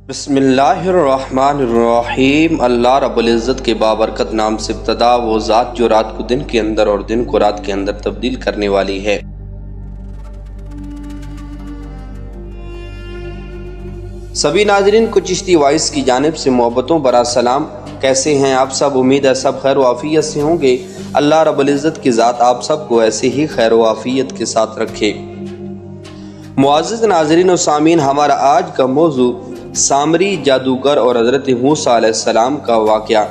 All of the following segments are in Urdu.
بسم اللہ الرحمن الرحیم۔ اللہ رب العزت کے بابرکت نام سے ابتدا، وہ ذات جو رات کو دن کے اندر اور دن کو رات کے اندر تبدیل کرنے والی ہے۔ سبھی ناظرین کو چشتی وائس کی جانب سے محبتوں برا سلام۔ کیسے ہیں آپ سب؟ امید ہے سب خیر و عافیت سے ہوں گے۔ اللہ رب العزت کی ذات آپ سب کو ایسے ہی خیر و عافیت کے ساتھ رکھے۔ معزز ناظرین و سامعین، ہمارا آج کا موضوع سامری جادوگر اور حضرت موسیٰ علیہ السلام کا واقعہ۔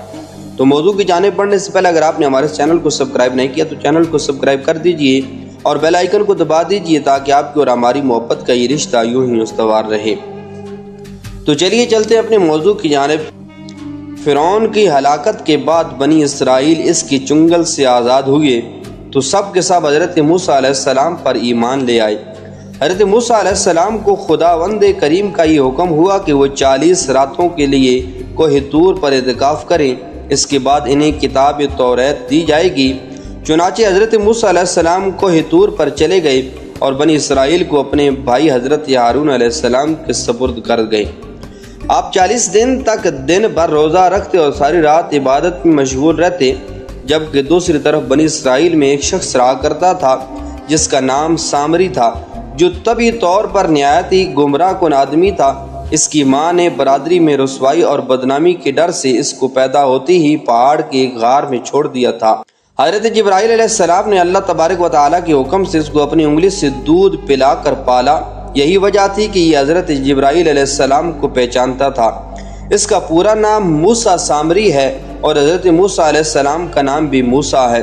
تو موضوع کی جانب بڑھنے سے پہلے اگر آپ نے ہمارے چینل کو سبسکرائب نہیں کیا تو چینل کو سبسکرائب کر دیجئے اور بیل آئیکن کو دبا دیجئے تاکہ آپ کی اور ہماری محبت کا یہ رشتہ یوں ہی استوار رہے۔ تو چلیے چلتے ہیں اپنے موضوع کی جانب۔ فرعون کی ہلاکت کے بعد بنی اسرائیل اس کی چنگل سے آزاد ہوئے تو سب کے سب حضرت موسیٰ علیہ السلام پر ایمان لے آئے۔ حضرت موسیٰ علیہ السلام کو خداوند کریم کا یہ حکم ہوا کہ وہ 40 راتوں کے لیے کوہ طور پر اعتکاف کریں، اس کے بعد انہیں کتاب توریت دی جائے گی۔ چنانچہ حضرت موسیٰ علیہ السلام کوہ طور پر چلے گئے اور بنی اسرائیل کو اپنے بھائی حضرت ہارون علیہ السلام کے سپرد کر گئے۔ آپ 40 دن تک دن بھر روزہ رکھتے اور ساری رات عبادت میں مشغول رہتے، جبکہ دوسری طرف بنی اسرائیل میں ایک شخص رہا کرتا تھا جس کا نام سامری تھا، جو طبعی طور پر نہایت ہی گمراہ کن آدمی تھا۔ اس کی ماں نے برادری میں رسوائی اور بدنامی کے ڈر سے اس کو پیدا ہوتی ہی پہاڑ کے ایک غار میں چھوڑ دیا تھا۔ حضرت جبرائیل علیہ السلام نے اللہ تبارک و تعالیٰ کے حکم سے اس کو اپنی انگلی سے دودھ پلا کر پالا۔ یہی وجہ تھی کہ یہ حضرت جبرائیل علیہ السلام کو پہچانتا تھا۔ اس کا پورا نام موسیٰ سامری ہے اور حضرت موسیٰ علیہ السلام کا نام بھی موسیٰ ہے۔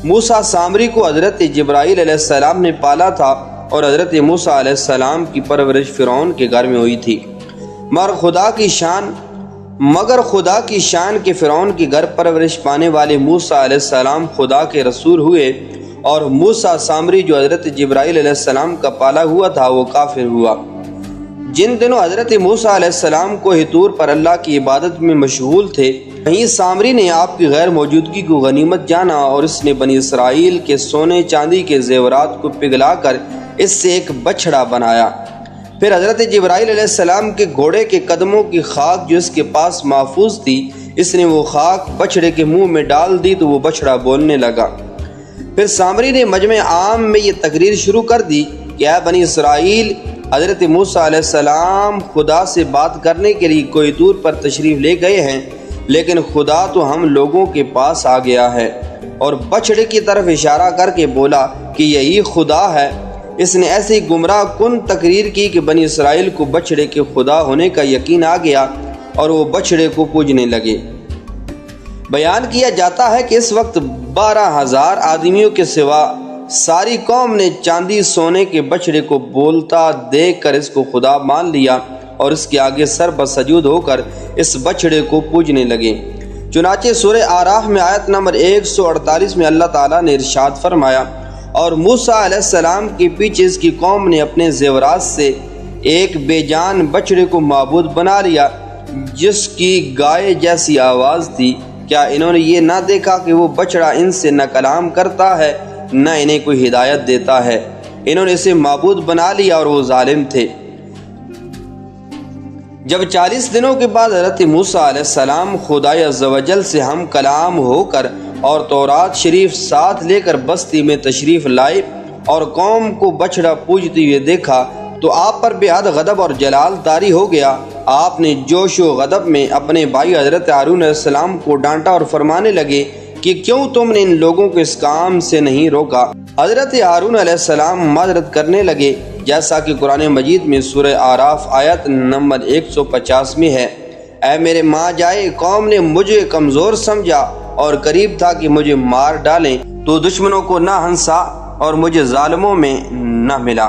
موسیٰ سامری کو حضرت جبرائیل علیہ السلام نے پالا تھا اور حضرت موسیٰ علیہ السلام کی پرورش فرعون کے گھر میں ہوئی تھی۔ مگر خدا کی شان کہ فرعون کے گھر پرورش پانے والے موسیٰ علیہ السلام خدا کے رسول ہوئے اور موسیٰ سامری جو حضرت جبرائیل علیہ السلام کا پالا ہوا تھا وہ کافر ہوا۔ جن دنوں حضرت موسیٰ علیہ السلام کوہ طور پر اللہ کی عبادت میں مشغول تھے، وہیں سامری نے آپ کی غیر موجودگی کو غنیمت جانا اور اس نے بنی اسرائیل کے سونے چاندی کے زیورات کو پگھلا کر اس سے ایک بچھڑا بنایا۔ پھر حضرت جبرائیل علیہ السلام کے گھوڑے کے قدموں کی خاک جو اس کے پاس محفوظ تھی، اس نے وہ خاک بچھڑے کے منہ میں ڈال دی تو وہ بچھڑا بولنے لگا۔ پھر سامری نے مجمع عام میں یہ تقریر شروع کر دی کہ اے بنی اسرائیل، حضرت موسیٰ علیہ السلام خدا سے بات کرنے کے لیے کوہ طور پر تشریف لے گئے ہیں، لیکن خدا تو ہم لوگوں کے پاس آ گیا ہے، اور بچھڑے کی طرف اشارہ کر کے بولا کہ یہی خدا ہے۔ اس نے ایسی گمراہ کن تقریر کی کہ بنی اسرائیل کو بچھڑے کے خدا ہونے کا یقین آ گیا اور وہ بچھڑے کو پوجنے لگے۔ بیان کیا جاتا ہے کہ اس وقت 12,000 آدمیوں کے سوا ساری قوم نے چاندی سونے کے بچھڑے کو بولتا دیکھ کر اس کو خدا مان لیا اور اس کے آگے سر بسجود ہو کر اس بچھڑے کو پوجنے لگے۔ چنانچہ سورہ اعراف میں آیت نمبر 148 میں اللہ تعالیٰ نے ارشاد فرمایا، اور موسیٰ علیہ السلام کے پیچھے اس کی قوم نے اپنے زیورات سے ایک بے جان بچڑے کو معبود بنا لیا جس کی گائے جیسی آواز تھی۔ کیا انہوں نے یہ نہ دیکھا کہ وہ بچڑا ان سے نہ کلام کرتا ہے نہ انہیں کوئی ہدایت دیتا ہے؟ انہوں نے اسے معبود بنا لیا اور وہ ظالم تھے۔ جب 40 دنوں کے بعد حضرت موسیٰ علیہ السلام خدا عز و جل سے ہم کلام ہو کر اور تورات شریف ساتھ لے کر بستی میں تشریف لائے اور قوم کو بچڑا پوجتے ہوئے دیکھا تو آپ پر بے حد غضب اور جلال طاری ہو گیا۔ آپ نے جوش و غضب میں اپنے بھائی حضرت ہارون علیہ السلام کو ڈانٹا اور فرمانے لگے کہ کیوں تم نے ان لوگوں کو اس کام سے نہیں روکا؟ حضرت ہارون علیہ السلام معذرت کرنے لگے، جیسا کہ قرآن مجید میں سورہ اعراف آیت نمبر 150 میں ہے، اے میرے ماں جائے، قوم نے مجھے کمزور سمجھا اور قریب تھا کہ مجھے مار ڈالیں، تو دشمنوں کو نہ ہنسا اور مجھے ظالموں میں نہ ملا۔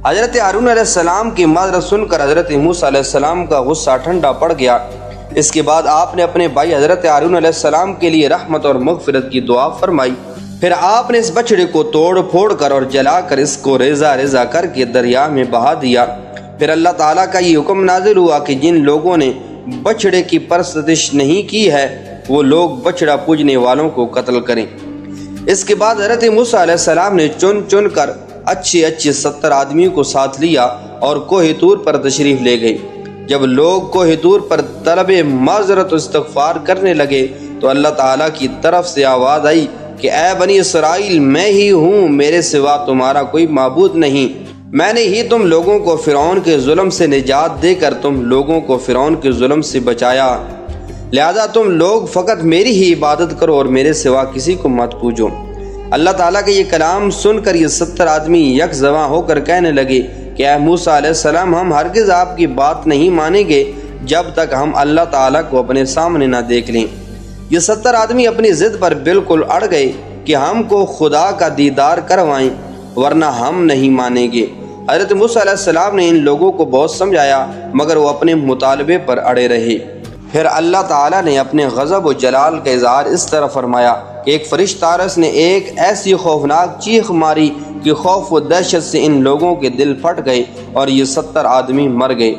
حضرت ہارون علیہ السلام کی معذرت سن کر حضرت موسیٰ علیہ السلام کا غصہ ٹھنڈا پڑ گیا۔ اس کے بعد آپ نے اپنے بھائی حضرت ہارون علیہ السلام کے لیے رحمت اور مغفرت کی دعا فرمائی۔ پھر آپ نے اس بچڑے کو توڑ پھوڑ کر اور جلا کر اس کو ریزہ ریزہ کر کے دریا میں بہا دیا۔ پھر اللہ تعالیٰ کا یہ حکم نازل ہوا کہ جن لوگوں نے بچڑے کی پرستش نہیں کی ہے وہ لوگ بچڑا پوجنے والوں کو قتل کریں۔ اس کے بعد حضرت موسیٰ علیہ السلام نے چن چن کر اچھے 70 آدمیوں کو ساتھ لیا اور کوہ طور پر تشریف لے گئے۔ جب لوگ کوہ طور پر طلب معذرت و استغفار کرنے لگے تو اللہ تعالیٰ کی طرف سے آواز آئی کہ اے بنی اسرائیل، میں ہی ہوں، میرے سوا تمہارا کوئی معبود نہیں۔ میں نے ہی تم لوگوں کو فرعون کے ظلم سے نجات دے کر تم لوگوں کو فرعون کے ظلم سے بچایا، لہذا تم لوگ فقط میری ہی عبادت کرو اور میرے سوا کسی کو مت پوجو۔ اللہ تعالیٰ کا یہ کلام سن کر یہ 70 آدمی یک زباں ہو کر کہنے لگے کہ اے موسیٰ علیہ السلام، ہم ہرگز آپ کی بات نہیں مانیں گے جب تک ہم اللہ تعالیٰ کو اپنے سامنے نہ دیکھ لیں۔ یہ 70 آدمی اپنی ضد پر بالکل اڑ گئے کہ ہم کو خدا کا دیدار کروائیں ورنہ ہم نہیں مانیں گے۔ حضرت موسیٰ علیہ السلام نے ان لوگوں کو بہت سمجھایا مگر وہ اپنے مطالبے پر اڑے رہے۔ پھر اللہ تعالیٰ نے اپنے غضب و جلال کا اظہار اس طرح فرمایا کہ ایک فرشتہ عرش نے ایک ایسی خوفناک چیخ ماری کہ خوف و دہشت سے ان لوگوں کے دل پھٹ گئے اور یہ 70 آدمی مر گئے۔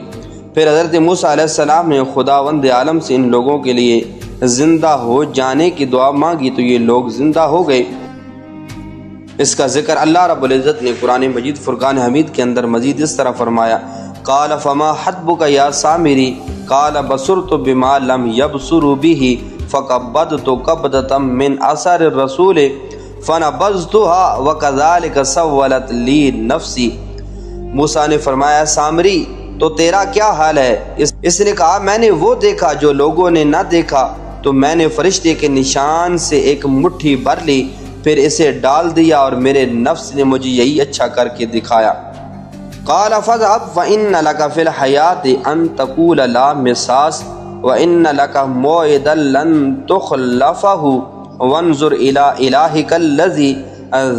پھر حضرت موسیٰ علیہ السلام نے خداوند عالم سے ان لوگوں کے لیے زندہ ہو جانے کی دعا مانگی تو یہ لوگ زندہ ہو گئے۔ اس کا ذکر اللہ رب العزت نے قرآن مجید فرقان حمید کے اندر مزید اس طرح فرمایا، قال فما حتبک یا سامری قال بصرت بما لم یبصروا به فقبضت قبضة من اثر الرسول فنبذتها وكذلك سولت لی نفسی۔ موسیٰ نے فرمایا، سامری تو تیرا کیا حال ہے؟ اس نے کہا، میں نے وہ دیکھا جو لوگوں نے نہ دیکھا، تو میں نے فرشتے کے نشان سے ایک مٹھی بھر لی، پھر اسے ڈال دیا اور میرے نفس نے مجھے یہی اچھا کر کے دکھایا۔ قال فاذهب فإن لك في الحياة أن تقول لا مساس وإن لك موعدا لن تخلفه وانظر إلى إلهك الذي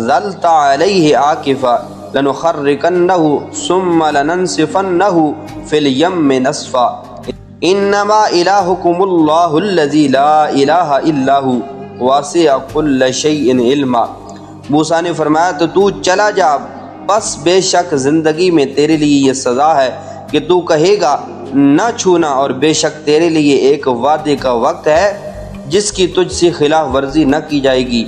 ظلت عليه عاكفا لنخرقنه ثم لننسفنه في اليم نسفا انما الہکم اللہ الذی لا الہ الا ہو واسع کل شیء علما۔ موسیٰ نے فرمایا، تو چلا جا، بس بے شک زندگی میں تیرے لیے یہ سزا ہے کہ تو کہے گا نہ چھونا، اور بے شک تیرے لیے ایک وعدے کا وقت ہے جس کی تجھ سے خلاف ورزی نہ کی جائے گی،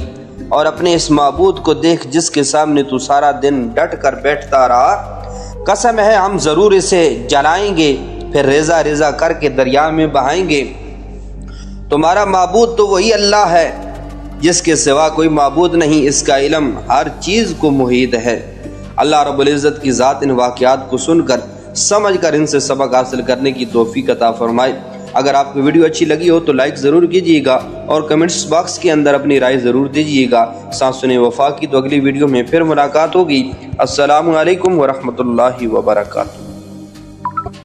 اور اپنے اس معبود کو دیکھ جس کے سامنے تو سارا دن ڈٹ کر بیٹھتا رہا، قسم ہے ہم ضرور اسے جلائیں گے، پھر ریزہ ریزہ کر کے دریا میں بہائیں گے۔ تمہارا معبود تو وہی اللہ ہے جس کے سوا کوئی معبود نہیں، اس کا علم ہر چیز کو محیط ہے۔ اللہ رب العزت کی ذات ان واقعات کو سن کر سمجھ کر ان سے سبق حاصل کرنے کی توفیق عطا فرمائے۔ اگر آپ کو ویڈیو اچھی لگی ہو تو لائک ضرور کیجیے گا اور کمنٹس باکس کے اندر اپنی رائے ضرور دیجیے گا۔ سانسن وفا کی تو اگلی ویڈیو میں پھر ملاقات ہوگی۔ السلام علیکم ورحمۃ اللہ وبرکاتہ۔